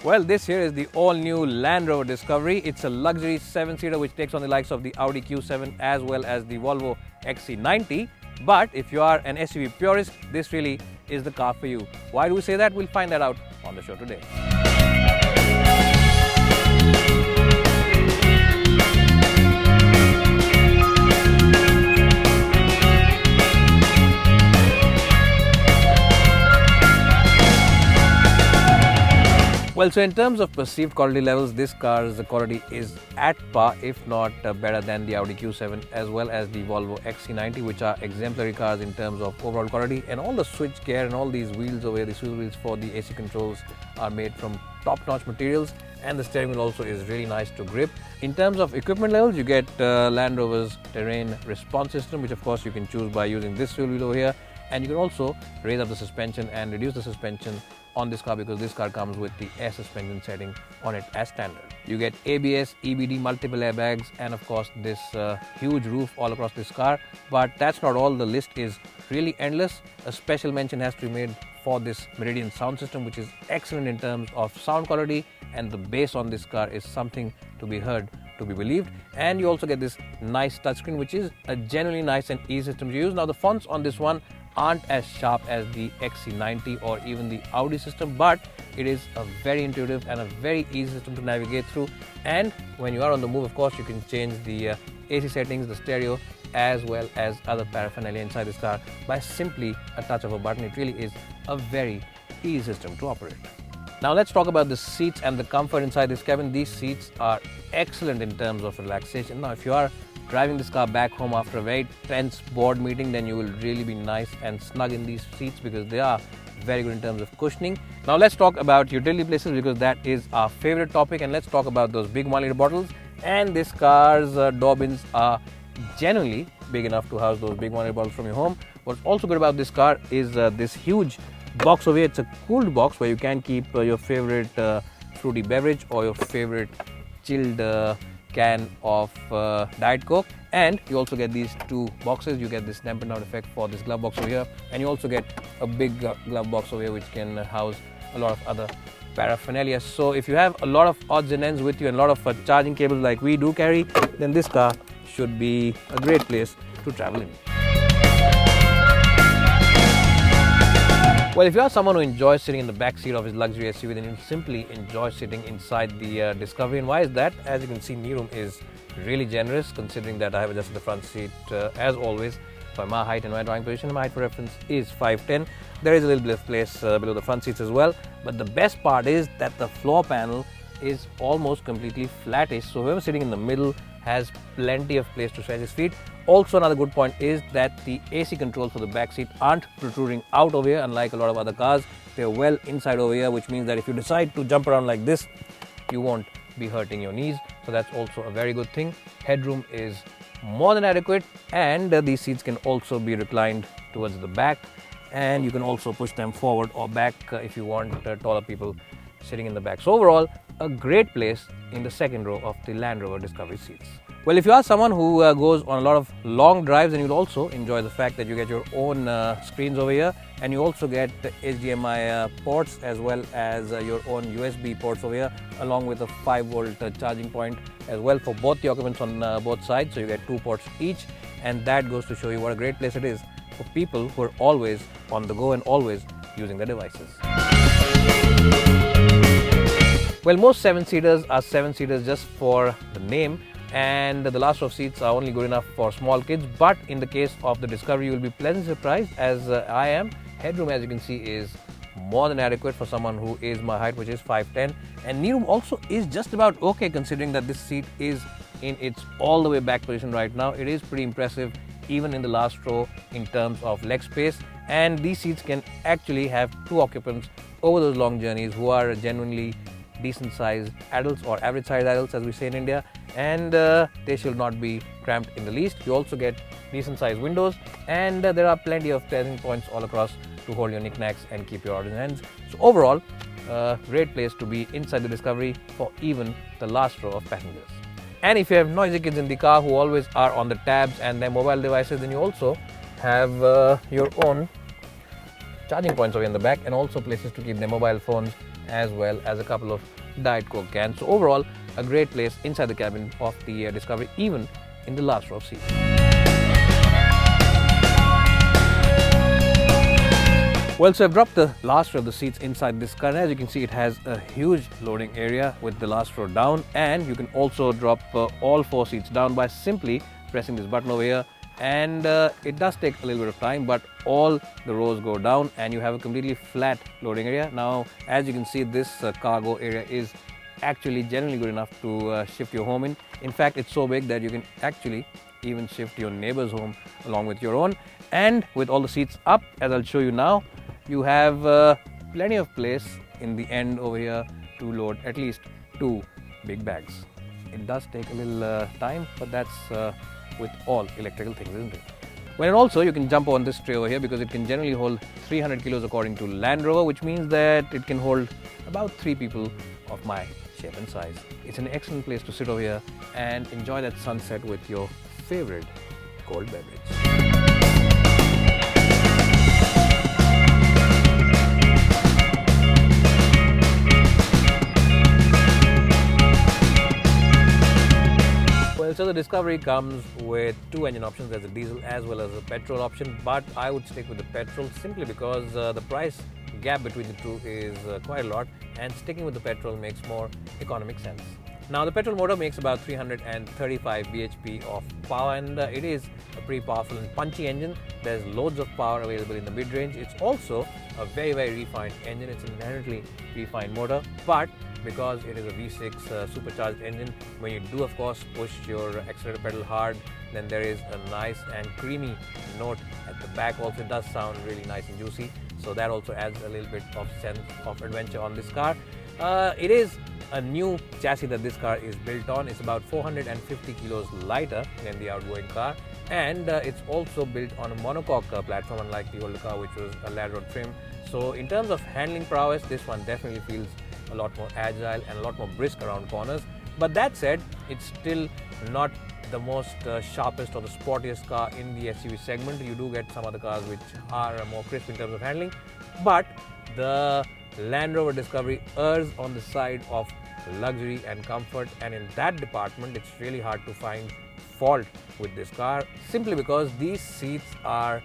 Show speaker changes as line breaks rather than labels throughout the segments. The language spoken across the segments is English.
Well, this here is the all-new Land Rover Discovery. It's a luxury 7-seater which takes on the likes of the Audi Q7 as well as the Volvo XC90. But if you are an SUV purist, this really is the car for you. Why do we say that? We'll find that out on the show today. Well, so in terms of perceived quality levels, this car's quality is at par, if not better than the Audi Q7 as well as the Volvo XC90, which are exemplary cars in terms of overall quality. And all the switch gear and all these wheels over here, the swivel wheels for the AC controls are made from top-notch materials, and the steering wheel also is really nice to grip. In terms of equipment levels, you get Land Rover's terrain response system, which of course you can choose by using this swivel wheel over here, and you can also raise up the suspension and reduce the suspension on this car because this car comes with the air suspension setting on it as standard. You get ABS, EBD, multiple airbags, and of course this huge roof all across this car. But that's not all, the list is really endless. A special mention has to be made for this Meridian sound system, which is excellent in terms of sound quality, and the bass on this car is something to be heard, to be believed. And you also get this nice touchscreen, which is a genuinely nice and easy system to use. Now the fonts on this one aren't as sharp as the XC90 or even the Audi system, but it is a very intuitive and a very easy system to navigate through. And when you are on the move, of course, you can change the AC settings, the stereo, as well as other paraphernalia inside this car by simply a touch of a button. It really is a very easy system to operate. Now let's talk about the seats and the comfort inside this cabin. These seats are excellent in terms of relaxation. Now if you are driving this car back home after a very tense board meeting, then you will really be nice and snug in these seats because they are very good in terms of cushioning. Now let's talk about utility places because that is our favorite topic, and let's talk about those big 1 liter bottles. And this car's door bins are genuinely big enough to house those big 1 liter bottles from your home. What's also good about this car is this huge box over here. It's a cooled box where you can keep your favorite fruity beverage or your favorite chilled can of Diet Coke. And you also get these two boxes. You get this dampen down effect for this glove box over here, and you also get a big glove box over here which can house a lot of other paraphernalia. So if you have a lot of odds and ends with you and a lot of charging cables like we do carry, then this car should be a great place to travel in. Well, if you are someone who enjoys sitting in the back seat of his luxury SUV, then you simply enjoy sitting inside the Discovery. And why is that? As you can see, knee room is really generous, considering that I have adjusted the front seat as always for my height and my driving position. My height for reference is 5'10". There is a little bit of place below the front seats as well. But the best part is that the floor panel is almost completely flattish, so whoever sitting in the middle has plenty of place to stretch his feet. Also, another good point is that the AC controls for the back seat aren't protruding out over here, unlike a lot of other cars. They're well inside over here, which means that if you decide to jump around like this, you won't be hurting your knees. So that's also a very good thing. Headroom is more than adequate, and these seats can also be reclined towards the back, and you can also push them forward or back if you want taller people sitting in the back. So overall, a great place in the second row of the Land Rover Discovery seats. Well, if you are someone who goes on a lot of long drives, then you'll also enjoy the fact that you get your own screens over here, and you also get the HDMI ports as well as your own USB ports over here, along with a 5-volt charging point as well for both the occupants on both sides. So you get 2 ports each, and that goes to show you what a great place it is for people who are always on the go and always using their devices. Well, most 7-seaters are 7-seaters just for the name, and the last row of seats are only good enough for small kids. But in the case of the Discovery, you will be pleasantly surprised, as I am. Headroom, as you can see, is more than adequate for someone who is my height, which is 5'10", and knee room also is just about okay, considering that this seat is in its all the way back position right now. It is pretty impressive even in the last row in terms of leg space, and these seats can actually have 2 occupants over those long journeys who are genuinely decent sized adults or average sized adults, as we say in India, and they should not be cramped in the least. You also get decent sized windows, and there are plenty of pressing points all across to hold your knickknacks and keep your odds and ends. So overall, great place to be inside the Discovery for even the last row of passengers. And if you have noisy kids in the car who always are on the tabs and their mobile devices, then you also have your own charging points over in the back, and also places to keep their mobile phones as well as a couple of Diet Coke cans. So overall, a great place inside the cabin of the Discovery, even in the last row of seats. Well, so I've dropped the last row of the seats inside this car, and as you can see, it has a huge loading area with the last row down, and you can also drop all 4 seats down by simply pressing this button over here. And it does take a little bit of time, but all the rows go down and you have a completely flat loading area. Now, as you can see, this cargo area is actually generally good enough to shift your home in. In fact, it's so big that you can actually even shift your neighbor's home along with your own. And with all the seats up, as I'll show you now, you have plenty of place in the end over here to load at least 2 big bags. It does take a little time, but that's with all electrical things, isn't it? Well, and also you can jump on this tray over here because it can generally hold 300 kilos according to Land Rover, which means that it can hold about 3 people of my shape and size. It's an excellent place to sit over here and enjoy that sunset with your favorite cold beverage. So the Discovery comes with 2 engine options. There's a diesel as well as a petrol option, but I would stick with the petrol simply because the price gap between the two is quite a lot, and sticking with the petrol makes more economic sense. Now, the petrol motor makes about 335 bhp of power, and it is a pretty powerful and punchy engine. There's loads of power available in the mid-range. It's also a very, very refined engine. It's an inherently refined motor, but because it is a V6 supercharged engine, when you do of course push your accelerator pedal hard, then there is a nice and creamy note at the back. Also, it does sound really nice and juicy, so that also adds a little bit of sense of adventure on this car. It is a new chassis that this car is built on. It's about 450 kilos lighter than the outgoing car, and it's also built on a monocoque platform, unlike the older car which was a ladder trim. So in terms of handling prowess, this one definitely feels a lot more agile and a lot more brisk around corners. But that said, it's still not the most sharpest or the sportiest car in the SUV segment. You do get some other cars which are more crisp in terms of handling, but the Land Rover Discovery errs on the side of luxury and comfort, and in that department it's really hard to find fault with this car, simply because these seats are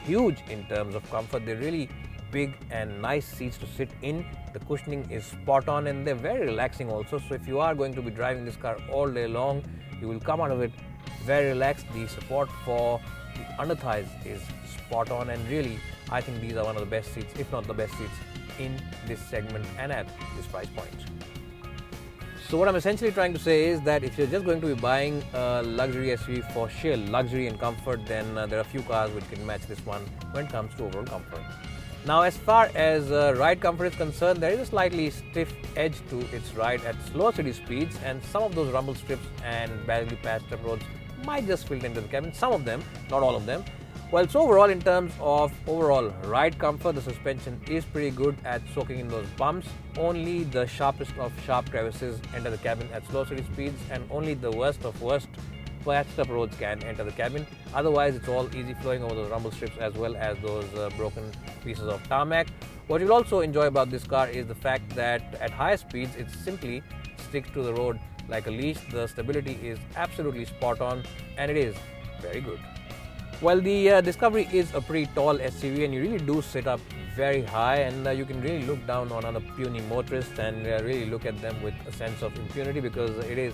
huge in terms of comfort. They're really big and nice seats to sit in. The cushioning is spot on, and they're very relaxing also. So if you are going to be driving this car all day long, you will come out of it very relaxed. The support for the under thighs is spot on, and really I think these are one of the best seats, if not the best seats, in this segment and at this price point. So what I'm essentially trying to say is that if you're just going to be buying a luxury SUV for sheer luxury and comfort, then there are few cars which can match this one when it comes to overall comfort. Now, as far as ride comfort is concerned, there is a slightly stiff edge to its ride at slow city speeds, and some of those rumble strips and badly patched up roads might just filter into the cabin. Some of them, not all of them. Well, so overall, in terms of overall ride comfort, the suspension is pretty good at soaking in those bumps. Only the sharpest of sharp crevices enter the cabin at slow city speeds, and only the worst of worst patched up roads can enter the cabin. Otherwise, it's all easy flowing over those rumble strips as well as those broken pieces of tarmac. What you'll also enjoy about this car is the fact that at higher speeds, it simply sticks to the road like a leash. The stability is absolutely spot on, and it is very good. Well, the Discovery is a pretty tall SUV, and you really do sit up very high, and you can really look down on other puny motorists and really look at them with a sense of impunity, because it is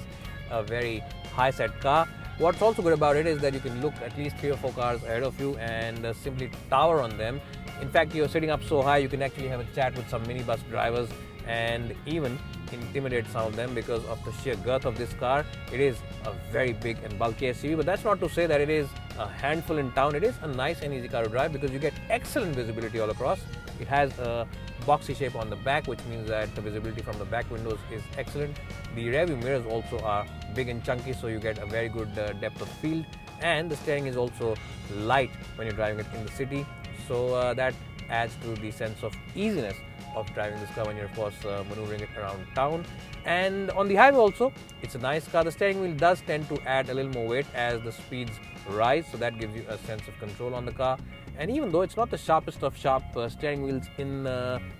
a very high set car. What's also good about it is that you can look at least 3 or 4 cars ahead of you and simply tower on them. In fact, you're sitting up so high, you can actually have a chat with some minibus drivers and even intimidate some of them because of the sheer girth of this car. It is a very big and bulky SUV, but that's not to say that it is a handful in town. It is a nice and easy car to drive because you get excellent visibility all across. It has a boxy shape on the back, which means that the visibility from the back windows is excellent. The rear view mirrors also are big and chunky, so you get a very good depth of field, and the steering is also light when you're driving it in the city, so that adds to the sense of easiness of driving this car when you're of course maneuvering it around town. And on the highway also, it's a nice car. The steering wheel does tend to add a little more weight as the speeds rise, so that gives you a sense of control on the car. And even though it's not the sharpest of sharp steering wheels in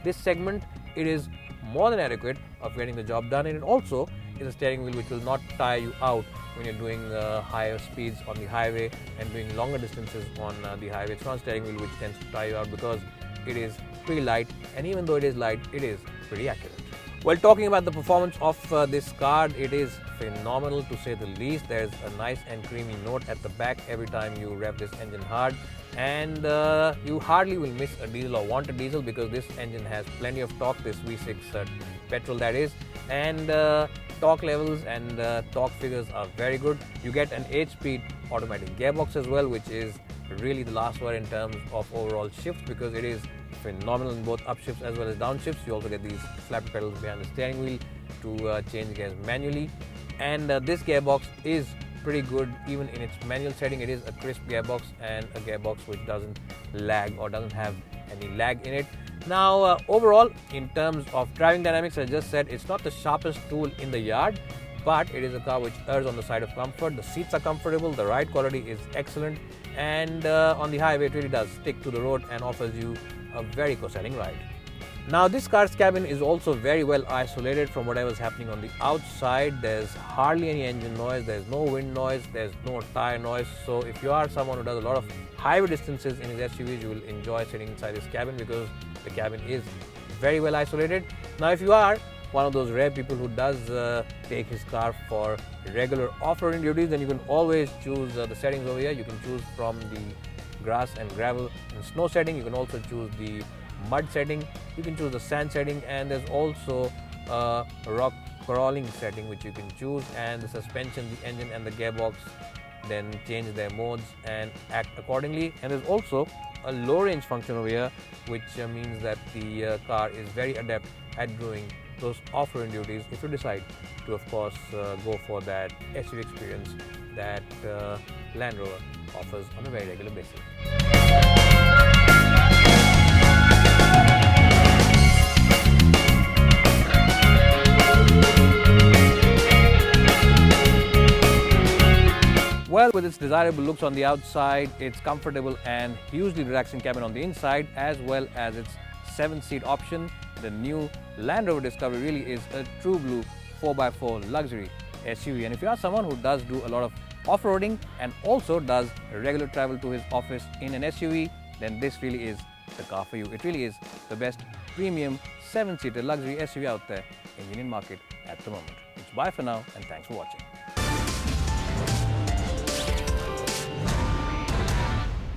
this segment, it is more than adequate of getting the job done, and it also is a steering wheel which will not tire you out when you're doing higher speeds on the highway and doing longer distances on the highway. It's not a steering wheel which tends to tire you out because it is pretty light, and even though it is light, it is pretty accurate. Well, talking about the performance of this car, it is phenomenal to say the least. There's a nice and creamy note at the back every time you rev this engine hard, and you hardly will miss a diesel or want a diesel because this engine has plenty of torque, this V6 petrol that is, and torque levels and torque figures are very good. You get an 8-speed automatic gearbox as well, which is really the last word in terms of overall shifts because it is phenomenal in both upshifts as well as downshifts. You also get these flappy pedals behind the steering wheel to change gears manually, and this gearbox is pretty good even in its manual setting. It is a crisp gearbox and a gearbox which doesn't lag or doesn't have any lag in it. Now overall, in terms of driving dynamics, I just said it's not the sharpest tool in the yard, but it is a car which errs on the side of comfort. The seats are comfortable, the ride quality is excellent, and on the highway it really does stick to the road and offers you a very co-selling ride. Now this car's cabin is also very well isolated from whatever's happening on the outside. There's hardly any engine noise, there's no wind noise, there's no tire noise. So if you are someone who does a lot of highway distances in his SUVs, you will enjoy sitting inside this cabin because the cabin is very well isolated. Now if you are one of those rare people who does take his car for regular off-roading duties, then you can always choose the settings over here. You can choose from the grass and gravel and snow setting. You can also choose the mud setting, you can choose the sand setting, and there's also a rock crawling setting which you can choose, and the suspension, the engine and the gearbox then change their modes and act accordingly. And there's also a low range function over here, which means that the car is very adept at doing those off-road duties if you decide to, of course, go for that SUV experience that Land Rover offers on a very regular basis. Well, with its desirable looks on the outside, its comfortable and hugely relaxing cabin on the inside, as well as its 7-seat option, the new Land Rover Discovery really is a true blue 4x4 luxury SUV. And if you are someone who does do a lot of off-roading and also does regular travel to his office in an SUV, then this really is the car for you. It really is the best premium 7-seater luxury SUV out there in the Indian market at the moment. It's bye for now, and thanks for watching.